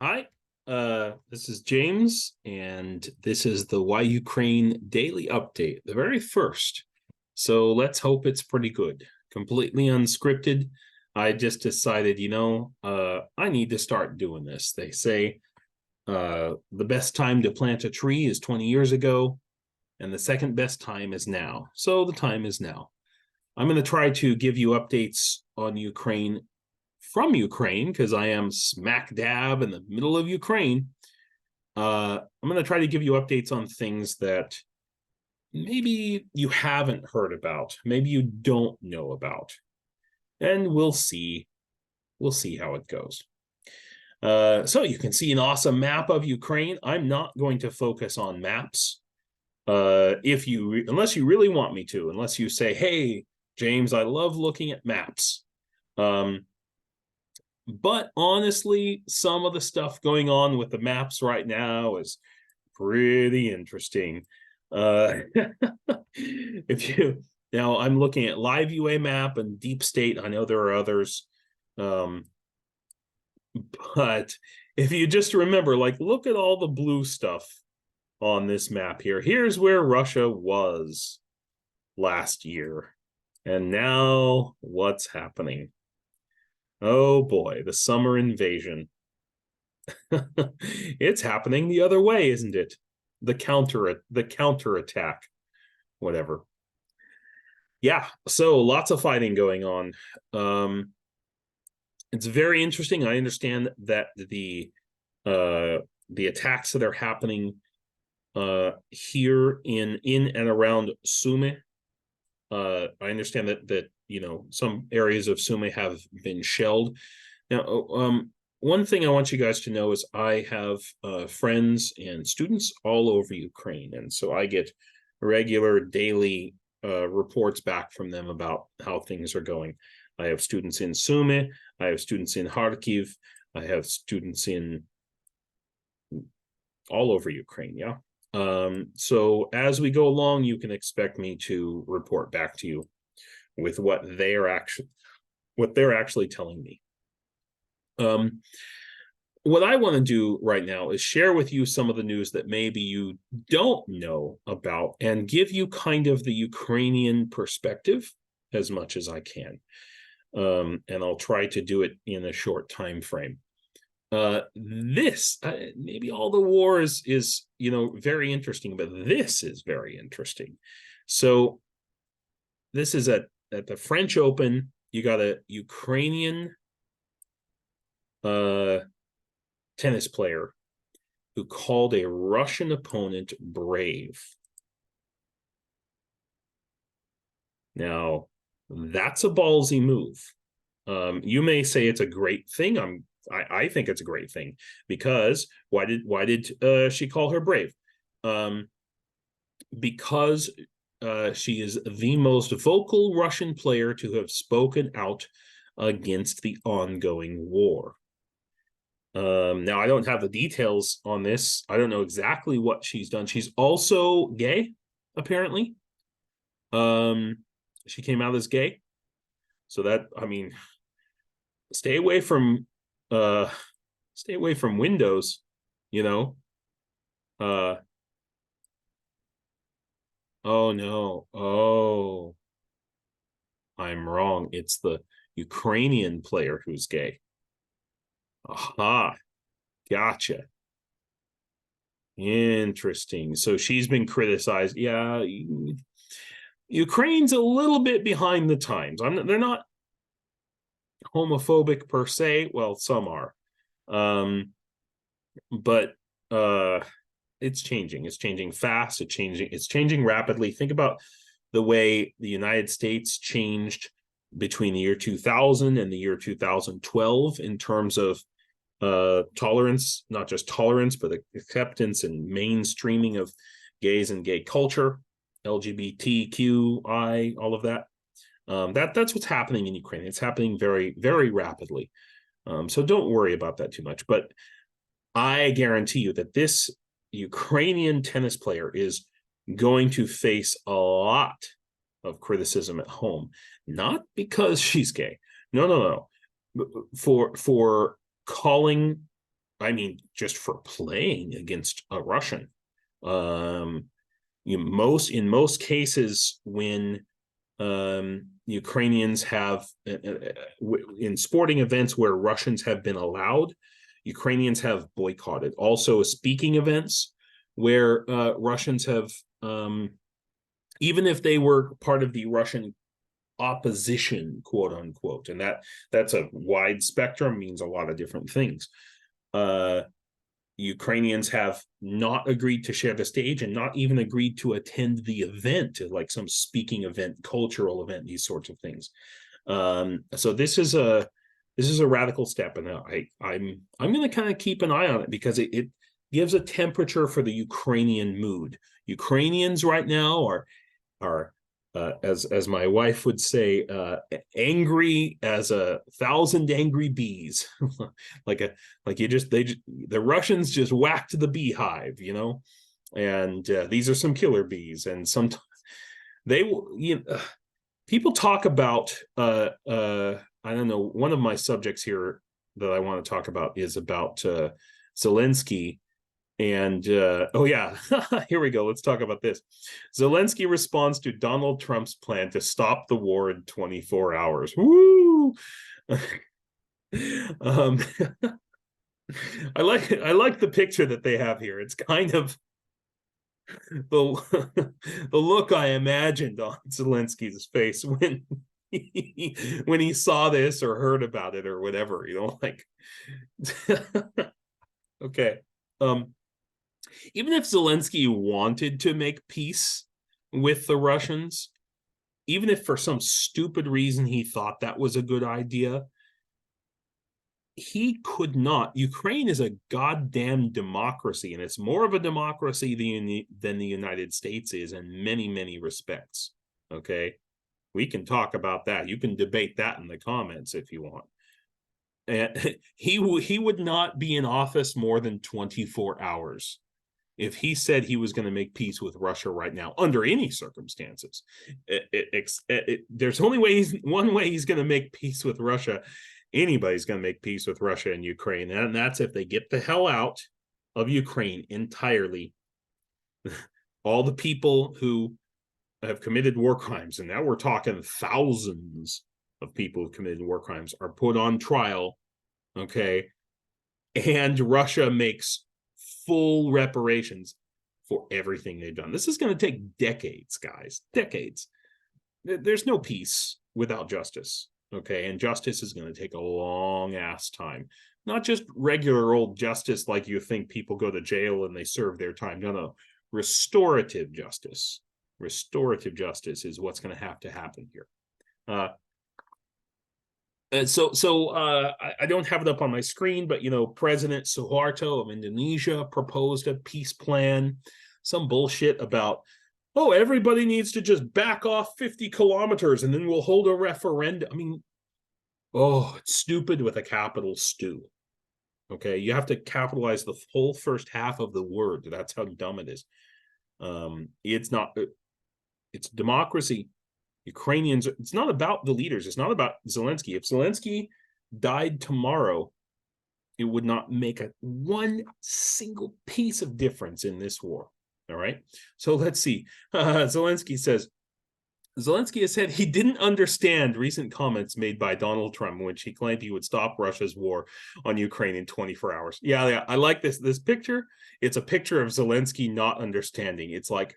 Hi, this is James, and this is the Why Ukraine Daily Update, the very first. So let's hope it's pretty good. Completely unscripted. I just decided, I need to start doing this. They say the best time to plant a tree is 20 years ago, and the second best time is now. So the time is now. I'm going to try to give you updates on Ukraine from Ukraine, because I am smack dab in the middle of Ukraine. I'm going to try to give you updates on things that maybe you haven't heard about, maybe you don't know about, and we'll see. We'll see how it goes. So you can see an awesome map of Ukraine. I'm not going to focus on maps, unless you really want me to, unless you say, "Hey, James, I love looking at maps." But honestly, some of the stuff going on with the maps right now is pretty interesting. Now I'm looking at Live UA map and Deep State. I know there are others. But if you just remember, look at all the blue stuff on this map here. Here's where Russia was last year. And now what's happening? Oh boy, the summer invasion. It's happening the other way, isn't it? The counterattack, whatever. Yeah, so lots of fighting going on. It's very interesting. I understand that the attacks that are happening here in and around Sumy. I understand that some areas of Sumy have been shelled. Now, one thing I want you guys to know is I have friends and students all over Ukraine, and so I get regular daily reports back from them about how things are going. I have students in Sumy, I have students in Kharkiv, I have students in all over Ukraine, yeah. So as we go along, you can expect me to report back to you with what they're actually telling me. What I want to do right now is share with you some of the news that maybe you don't know about and give you kind of the Ukrainian perspective as much as I can. And I'll try to do it in a short time frame. Maybe all the war is very interesting, but this is very interesting. So this is at the French Open. You got a Ukrainian tennis player who called a Russian opponent brave. Now, that's a ballsy move. You may say it's a great thing. I think it's a great thing, because why did she call her brave? Because she is the most vocal Russian player to have spoken out against the ongoing war. Now, I don't have the details on this. I don't know exactly what she's done. She's also gay, apparently. She came out as gay. So that, stay away from windows, oh no. Oh, I'm wrong. It's the Ukrainian player who's gay. Aha, gotcha. Interesting. So she's been criticized. Yeah, Ukraine's a little bit behind the times. They're not homophobic per se. Well, some are. But it's changing. It's changing fast. It's changing rapidly. Think about the way the United States changed between the year 2000 and the year 2012 in terms of tolerance, not just tolerance, but acceptance and mainstreaming of gays and gay culture, LGBTQI, all of that. That's what's happening in Ukraine. It's happening very, very rapidly. So don't worry about that too much. But I guarantee you that this Ukrainian tennis player is going to face a lot of criticism at home, not because she's gay. No. For calling I mean, just for playing against a Russian. In most cases, when Ukrainians have in sporting events where Russians have been allowed, Ukrainians have boycotted. Also, speaking events where Russians have, even if they were part of the Russian opposition, quote unquote, and that's a wide spectrum, means a lot of different things. Ukrainians have not agreed to share the stage and not even agreed to attend the event, like some speaking event, cultural event, these sorts of things. So this is a radical step, and I'm going to kind of keep an eye on it, because it gives a temperature for the Ukrainian mood. Ukrainians right now are as my wife would say, angry as 1,000 angry bees. The Russians just whacked the beehive, and these are some killer bees. And sometimes people talk about, I don't know, one of my subjects here that I want to talk about is about Zelensky. And oh yeah, here we go. Let's talk about this. Zelensky responds to Donald Trump's plan to stop the war in 24 hours. Woo! I like the picture that they have here. It's kind of the look I imagined on Zelensky's face when he saw this or heard about it or whatever, like okay. Even if Zelensky wanted to make peace with the Russians, even if for some stupid reason he thought that was a good idea, he could not. Ukraine is a goddamn democracy, and it's more of a democracy than the United States is in many, many respects. Okay? We can talk about that. You can debate that in the comments if you want. And he would not be in office more than 24 hours. If he said he was going to make peace with Russia right now, under any circumstances. There's only one way he's going to make peace with Russia. Anybody's going to make peace with Russia and Ukraine, and that's if they get the hell out of Ukraine entirely. All the people who have committed war crimes, and now we're talking thousands of people who committed war crimes, are put on trial, okay? And Russia makes full reparations for everything they've done. This is going to take decades, guys, decades. There's no peace without justice, okay? And justice is going to take a long ass time. Not just regular old justice like you think people go to jail and they serve their time. No. Restorative justice. Restorative justice is what's going to happen here. I don't have it up on my screen, but, President Suharto of Indonesia proposed a peace plan, some bullshit about, oh, everybody needs to just back off 50 kilometers and then we'll hold a referendum. I mean, it's stupid with a capital stew. Okay, you have to capitalize the whole first half of the word. That's how dumb it is. It's democracy. Ukrainians, it's not about the leaders. It's not about Zelensky. If Zelensky died tomorrow, it would not make one single piece of difference in this war. All right. So let's see. Zelensky has said he didn't understand recent comments made by Donald Trump in which he claimed he would stop Russia's war on Ukraine in 24 hours. Yeah. I like this picture. It's a picture of Zelensky not understanding. It's like,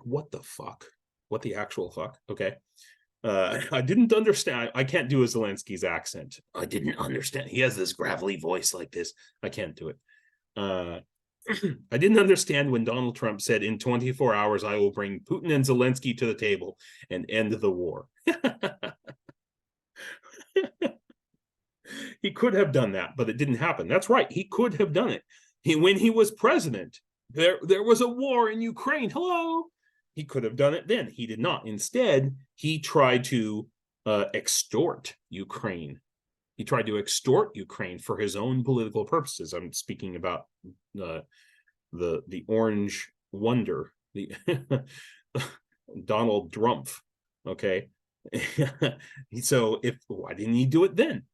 what the fuck? What the actual fuck? Okay. I didn't understand. I can't do a Zelensky's accent. I didn't understand. He has this gravelly voice like this. I can't do it. I didn't understand when Donald Trump said, in 24 hours, I will bring Putin and Zelensky to the table and end the war. He could have done that, but it didn't happen. That's right. He could have done it. When he was president, there was a war in Ukraine. Hello. He could have done it then. He did not. Instead, he tried to extort Ukraine. He tried to extort Ukraine for his own political purposes. I'm speaking about the Orange Wonder, the Donald Trump. Okay, so why didn't he do it then?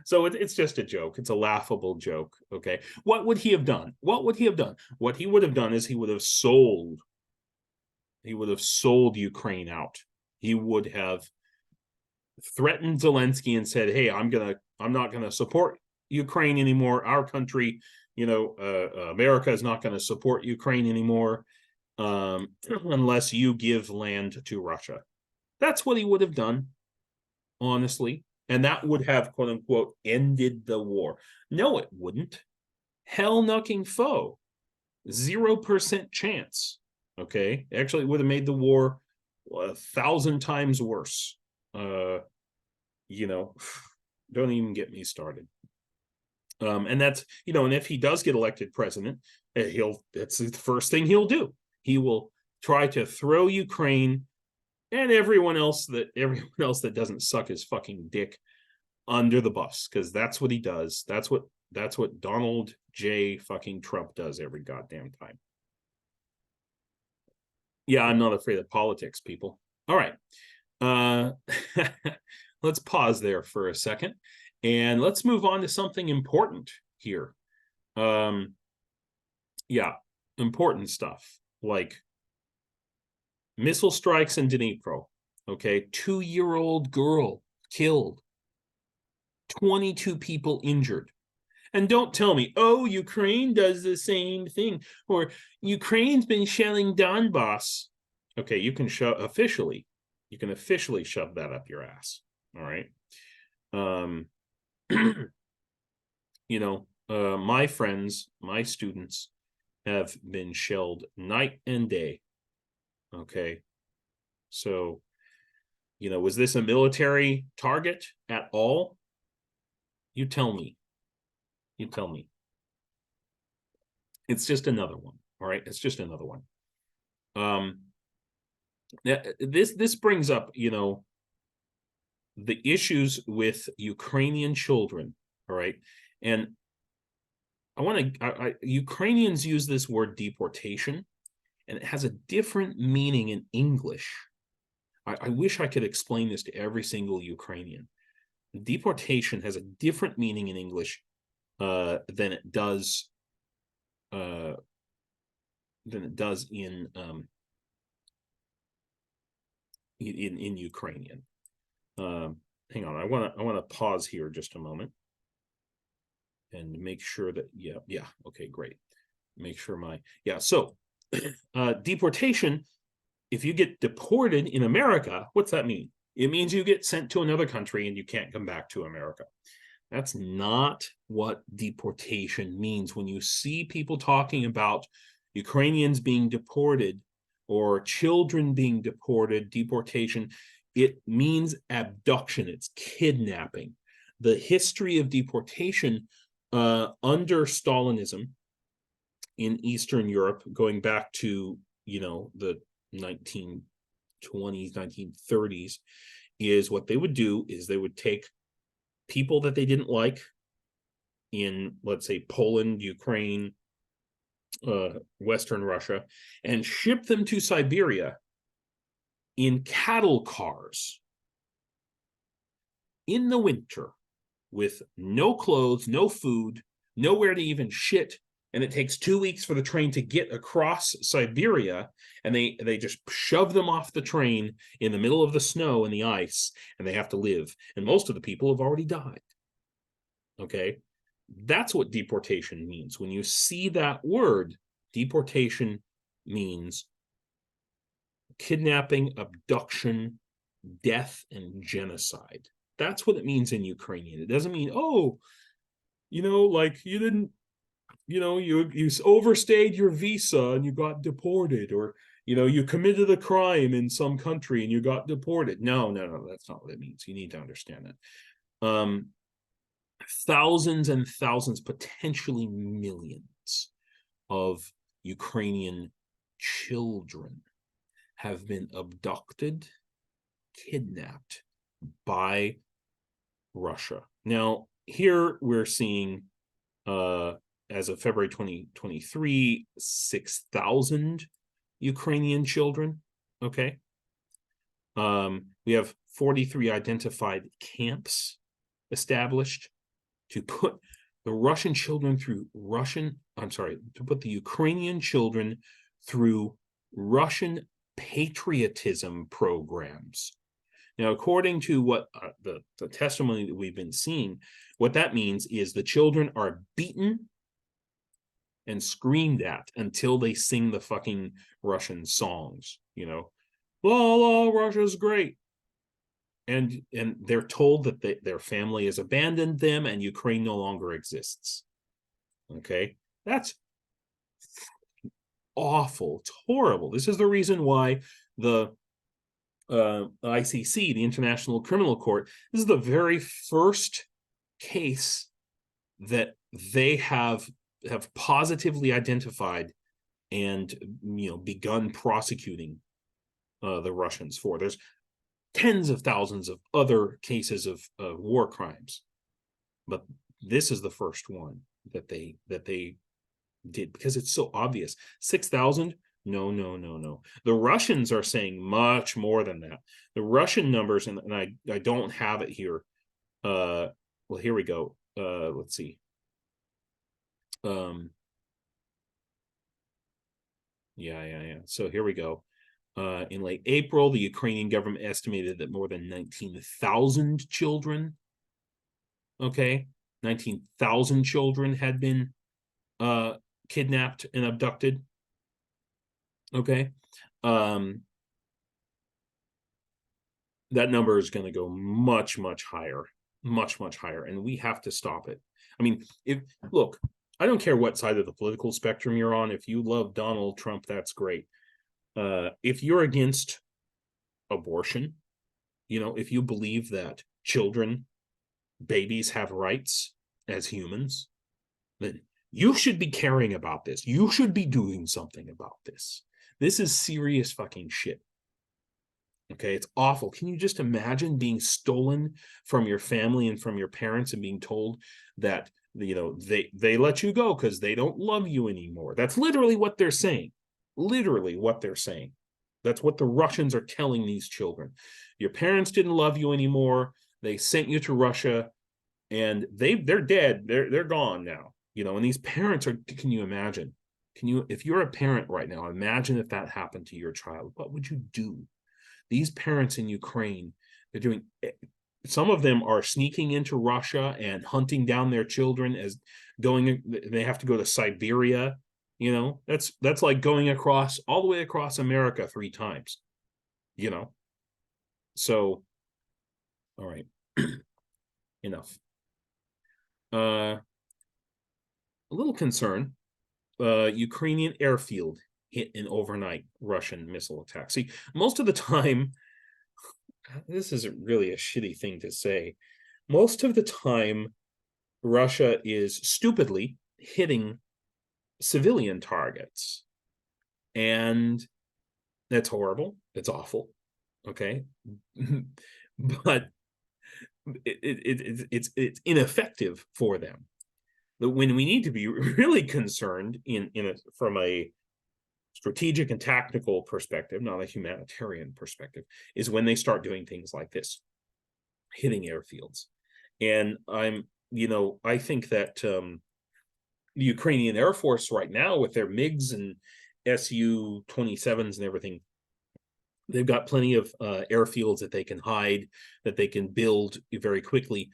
So it's just a joke. It's a laughable joke. Okay. What would he have done? What would he have done? What he would have done is he would have sold Ukraine out. He would have threatened Zelensky and said, hey, I'm not gonna support Ukraine anymore. Our country, America is not going to support Ukraine anymore unless you give land to Russia. That's what he would have done, honestly. And that would have, quote unquote, ended the war. No, it wouldn't. Hell-knucking foe. 0% chance. Okay. Actually, it would have made the war 1,000 times worse. Don't even get me started. And that's, and if he does get elected president, that's the first thing he'll do. He will try to throw Ukraine and everyone else that doesn't suck his fucking dick under the bus, because that's what he does. That's what Donald J. fucking Trump does every goddamn time. Yeah, I'm not afraid of politics, people. All right. Let's pause there for a second, and let's move on to something important here. Important stuff like missile strikes in Dnipro. Okay, 2-year-old girl killed, 22 people injured. And don't tell me, oh, Ukraine does the same thing, or Ukraine's been shelling Donbass. Okay, you can officially shove that up your ass. All right. My friends, my students have been shelled night and day. Okay. So, was this a military target at all? You tell me. It's just another one. All right. It's just another one. This brings up, the issues with Ukrainian children. All right. And Ukrainians use this word deportation, and it has a different meaning in English. I wish I could explain this to every single Ukrainian. Deportation has a different meaning in English than it does in Ukrainian. Hang on, I want to pause here just a moment and make sure that okay, great. Make sure so deportation, if you get deported in America, what's that mean? It means you get sent to another country and you can't come back to America. That's not what deportation means. When you see people talking about Ukrainians being deported or children being deported, deportation, it means abduction. It's kidnapping. The history of deportation under Stalinism in Eastern Europe, going back to, the 1920s, 1930s, is what they would do is they would take people that they didn't like in, let's say, Poland, Ukraine, Western Russia, and ship them to Siberia in cattle cars in the winter with no clothes, no food, nowhere to even shit. And it takes 2 weeks for the train to get across Siberia, and they just shove them off the train in the middle of the snow and the ice, and they have to live. And most of the people have already died. Okay? That's what deportation means. When you see that word, deportation means kidnapping, abduction, death, and genocide. That's what it means in Ukrainian. It doesn't mean, like you didn't, you overstayed your visa and you got deported, or, you committed a crime in some country and you got deported. No, that's not what it means. You need to understand that. Thousands and thousands, potentially millions of Ukrainian children have been abducted, kidnapped by Russia. Now, here we're seeing, as of February 2023, 6,000 Ukrainian children. Okay. We have 43 identified camps established to put the Russian children through to put the Ukrainian children through Russian patriotism programs. Now, according to what the testimony that we've been seeing, what that means is the children are beaten and screamed at until they sing the fucking Russian songs, you know, la la, Russia's great. And they're told that their family has abandoned them and Ukraine no longer exists. Okay, that's awful. It's horrible. This is the reason why the ICC, the International Criminal Court, this is the very first case that they have positively identified and, you know, begun prosecuting the Russians for. There's tens of thousands of other cases of war crimes, but this is the first one that they did, because it's so obvious. 6,000? No. The Russians are saying much more than that. The Russian numbers, and I don't have it here. Well, here we go. Let's see. Yeah. So here we go. In late April, the Ukrainian government estimated that more than 19,000 children, 19,000 children had been kidnapped and abducted. That number is going to go much higher, much higher, and we have to stop it. I mean, look, I don't care what side of the political spectrum you're on. If you love Donald Trump, that's great. If you're against abortion, you know, if you believe that children, babies have rights as humans, then you should be caring about this. You should be doing something about this. This is serious fucking shit. Okay, it's awful. Can you just imagine being stolen from your family and from your parents and being told that, you know, they let you go because they don't love you anymore? That's literally what they're saying. Literally what they're saying. That's what the Russians are telling these children. Your parents didn't love you anymore. They sent you to Russia, and they're dead. They're gone now. You know, and these parents are, can you imagine? If you're a parent right now, imagine if that happened to your child. What would you do? These parents in Ukraine, they're doing, some of them are sneaking into Russia and hunting down their children as they have to go to Siberia. You know, that's like going all the way across America 3 times, you know? So, all right, enough. A little concern, Ukrainian airfield hit an overnight Russian missile attack. See, most of the time, this isn't really a shitty thing to say. Most of the time, Russia is stupidly hitting civilian targets, and that's horrible. It's awful. Okay, but it's ineffective for them. When we need to be really concerned from a strategic and tactical perspective, not a humanitarian perspective, is when they start doing things like this, hitting airfields. And I think that the Ukrainian Air Force right now, with their MiGs and Su-27s and everything, they've got plenty of airfields that they can hide, that they can build very quickly.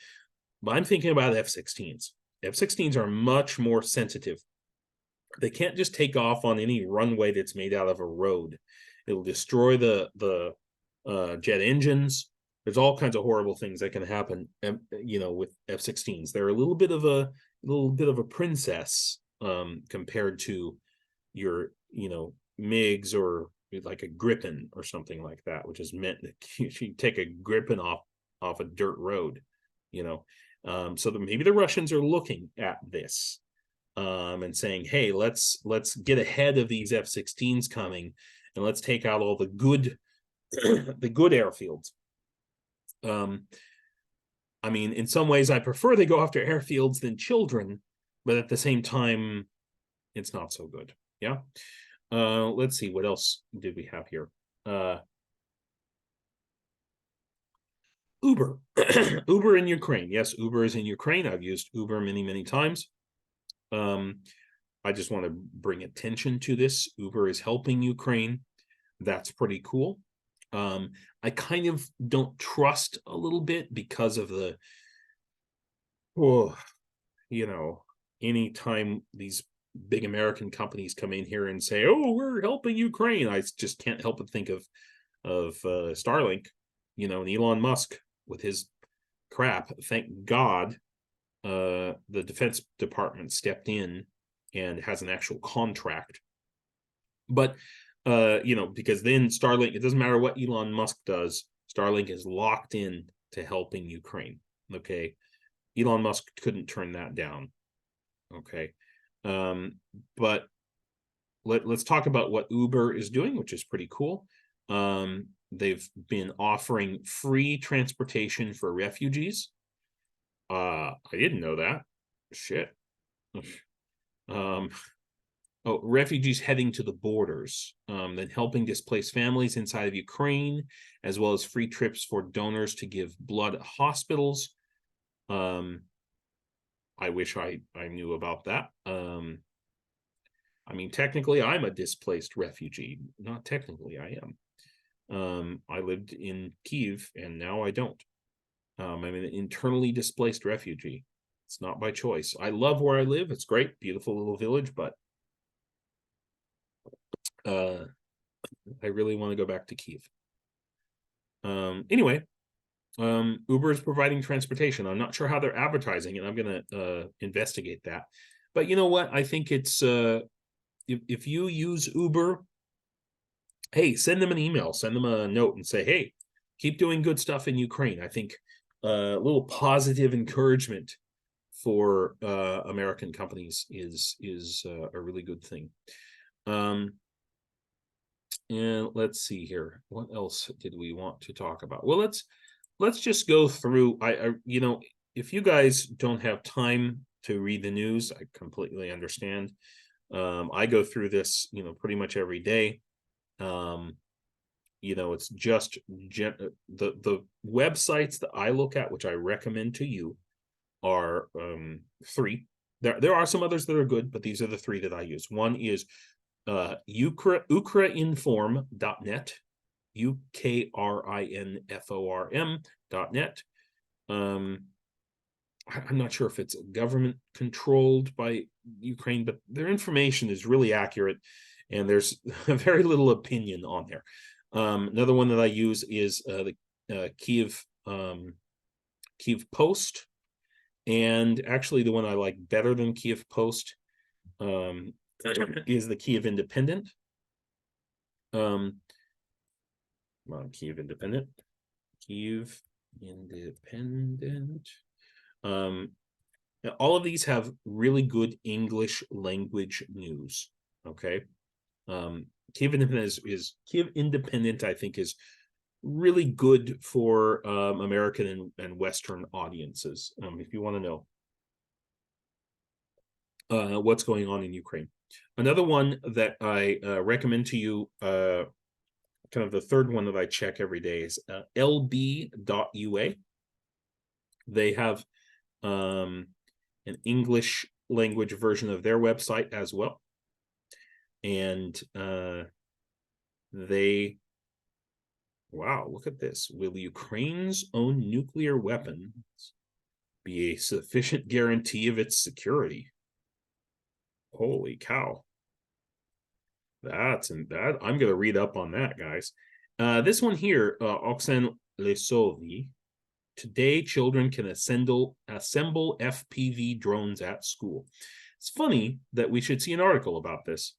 But I'm thinking about F-16s. F-16s are much more sensitive. They can't just take off on any runway that's made out of a road. It'll destroy the jet engines. There's all kinds of horrible things that can happen, you know, with F-16s. They're a little bit of a princess compared to your, you know, MiGs or like a Gripen or something like that, which is meant that you take a Gripen off a dirt road, you know. So maybe the Russians are looking at this and saying, hey, let's get ahead of these F-16s coming, and let's take out all the good airfields. I mean, in some ways, I prefer they go after airfields than children, but at the same time, it's not so good. Yeah. Let's see, what else did we have here? Uber. Uber in Ukraine. Yes, Uber is in Ukraine. I've used Uber many, many times. I just want to bring attention to this. Uber is helping Ukraine. That's pretty cool. I kind of don't trust a little bit because of the, anytime these big American companies come in here and say, "Oh, we're helping Ukraine," I just can't help but think of Starlink, and Elon Musk with his crap. Thank God the Defense Department stepped in and has an actual contract. But because then Starlink, it doesn't matter what Elon Musk does, Starlink is locked in to helping Ukraine. Okay. Elon Musk couldn't turn that down. Okay. But let's talk about what Uber is doing, which is pretty cool. They've been offering free transportation for refugees. I didn't know that. Shit. Refugees heading to the borders, then helping displaced families inside of Ukraine, as well as free trips for donors to give blood at hospitals. I wish I knew about that. I mean, technically, I'm a displaced refugee. Not technically, I am. I lived in Kyiv, and now I don't. I'm an internally displaced refugee. It's not by choice. I love where I live. It's great, beautiful little village, but I really want to go back to Kyiv. Anyway, Uber is providing transportation. I'm not sure how they're advertising it. I'm going to investigate that. But you know what? I think it's if you use Uber, hey, send them an email, send them a note and say, hey, keep doing good stuff in Ukraine. I think a little positive encouragement for American companies is a really good thing. And let's see here. What else did we want to talk about? Well, let's just go through. If you guys don't have time to read the news, I completely understand. I go through this, pretty much every day. It's just the websites that I look at, which I recommend to you, are three. There are some others that are good, but these are the three that I use. One is Ukrainform.net, UKRINFORM.net. I'm not sure if it's government controlled by Ukraine, but their information is really accurate, and there's very little opinion on there. Another one that I use is the Kyiv Post, and actually the one I like better than Kyiv Post is the Kyiv Independent. Kyiv Independent. All of these have really good English language news. Okay. Kyiv Independent I think is really good for American and Western audiences. If you want to know what's going on in Ukraine. Another one that I recommend to you, kind of the third one that I check every day, is lb.ua. They have an English language version of their website as well. And wow, look at this. Will Ukraine's own nuclear weapons be a sufficient guarantee of its security? Holy cow. I'm going to read up on that, guys. This one here, Oksan Lesovi. Today, children can assemble FPV drones at school. It's funny that we should see an article about this.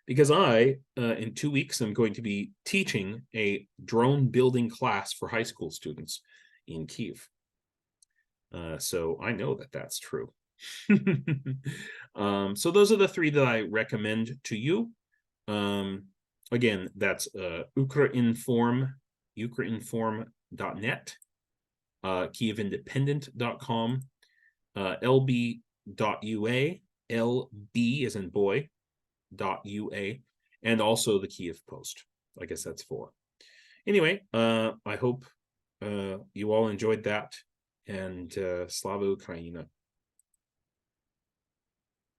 Because I, in 2 weeks, am going to be teaching a drone building class for high school students in Kyiv. So I know that that's true. So those are the three that I recommend to you. Again, that's Ukrainform.net, KyievIndependent.com, lb.ua, LB as in boy, .ua, and also the Kyiv Post. I guess that's 4. Anyway, I hope you all enjoyed that, and Slava Ukraina.